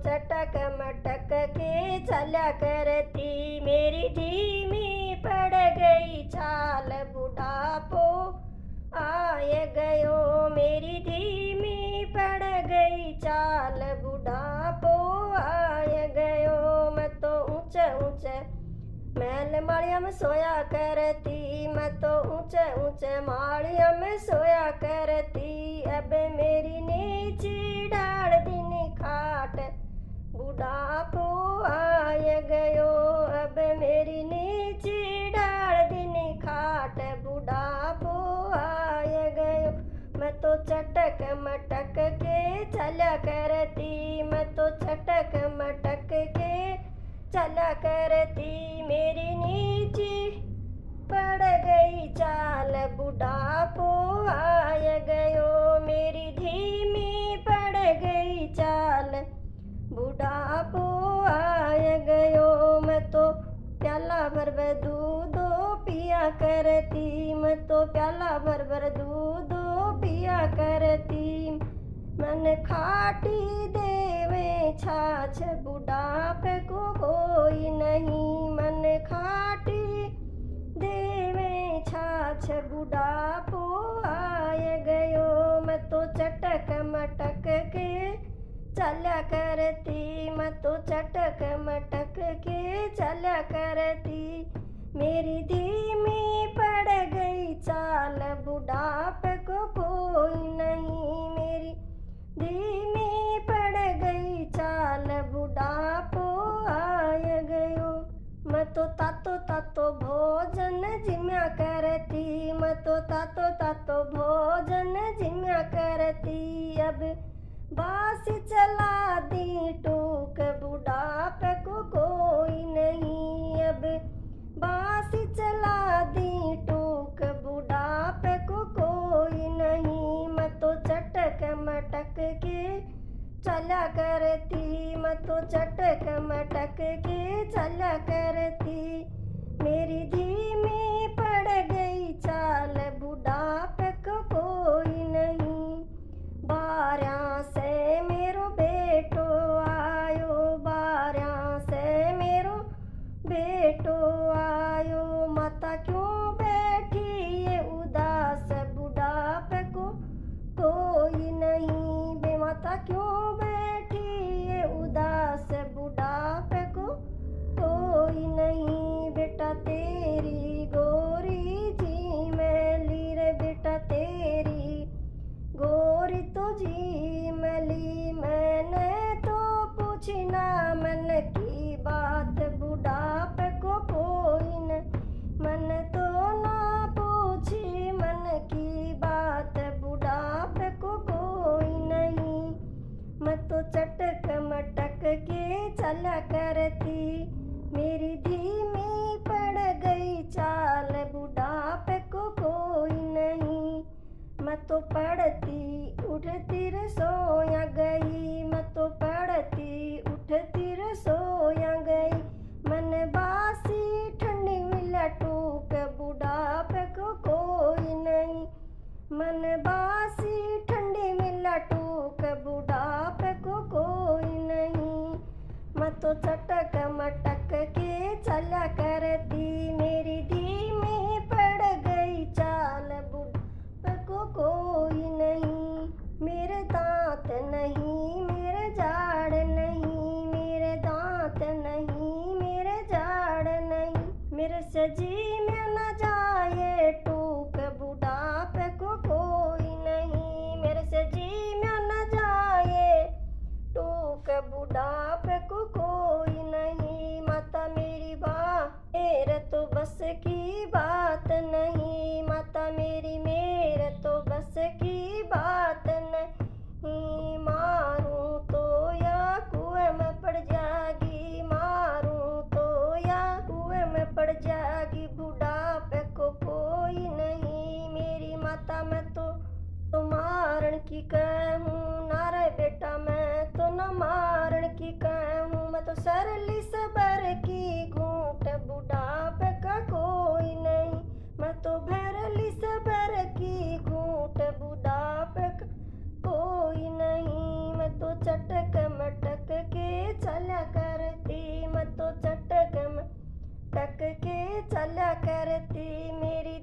चटक मटक के चला करती। मेरी धीमी पड़ गई चाल, बुढ़ापो आए गयो। मेरी धीमी पड़ गई चाल, बुढ़ापो आए गयो। मैं तो ऊंचे ऊंचे महल माड़िया में सोया करती। मैं तो ऊंचे ऊंचे माड़िया में सोया करती। अब मेरी नीची डाल दीनी खाट, बुढ़ापो आए गयो। अब मेरी नीची डाल दीनी खाट, बुढ़ापो आए गयो। मैं तो चटक मटक के चला करती। मैं तो चटक मटक के चला करती। मेरी नीची पड़ गई चाल, बुढ़ापो आए गयो। मेरी धीमी पड़ गई चाल, बुढ़ापो आए गयो। मैं तो प्याला भर भर दूध पिया करती। मैं तो प्याला भर भर दूध पिया करती। मन खाटी देवे छाछ, बुढ़ापे को कोई नहीं। मन खाटी देवे छाछ, बुढ़ापो आए गयो। मैं तो चटक मटक के चला करती। मैं तो चटक मटक के चला करती। मेरी धीमी पड़ गई चाल, बुढ़ापे को कोई नहीं। मेरी धीमी पड़ गई चाल, बुढ़ापो आए गयो। मैं तो तातो तातो भोजन जिम्या करती। मैं तो तातो तातो भोजन जिम्या करती। अब बासी चला दी टूक, बुढ़ापे को कोई नहीं। अब बासी चला दी टूक, बुढ़ापे को कोई नहीं। मैं तो चटक मटक के चला करती। मैं तो चटक मटक के चला करती। मेरी धीमी पड़ गई चाल, बुढ़ापे को कोई नहीं। बारह से मेरो बेटो आयो, बारह से मेरो बेटो आयो। माता क्यों बैठी ये उदास, बुढ़ापे को कोई नहीं। बे माता क्यों बैठी ये उदास, बुढ़ापे को कोई नहीं। बेटा तेरी गोरी जी मैली रे, बेटा तेरी गोरी तो जी मैली। मैंने तो पूछी ना मन की बात, बुढ़ापे को कोई न। मन तो ना पूछी मन की बात, बुढ़ापे को कोई नहीं। मैं तो चटक मटक के चला करती। मेरी धीमी पड़ गई चाल, बुढ़ापे को कोई नहीं। मैं तो पढ़ती उठती रसोया गई। मैं तो पढ़ती उठती रसोया गई। मन बासी ठंडी मिला टूक, बुढ़ापे को कोई नहीं। मन बासी ठंडी मिला टूक, बुढ़ापे को कोई नहीं। मैं तो चटक मटक के चला करती। मेरी धीमी पड़ गई चाल, बुढ़ापे को कोई नहीं। मेरे दांत नहीं, मेरे जाड़ नहीं। मेरे दांत नहीं, मेरे जाड़ नहीं। मेरे से जी में न जाए टूक, बुढ़ापे को कोई नहीं। मेरे से जी में न जाए टूक, बुढ़ापे को कोई नहीं। माता मेरी मेरे तो बस की बात नहीं। माता मेरी मेरे तो बस की बात नहीं। मारूं तो या कुएं में पड़ जाएगी, मारूं तो या कुएं में पड़ जाएगी। बुढ़ापे को कोई नहीं। मेरी माता मैं तो मारण की कहूँ ना रे बेटा, मैं तो न मारण की कहूँ। मैं तो सरली सबर की घूंट, बुढ़ापे का कोई नहीं। मैं तो भरली सबर की घूंट, बुढ़ापे का कोई नहीं। मैं तो चटक मटक के के चला करती मेरी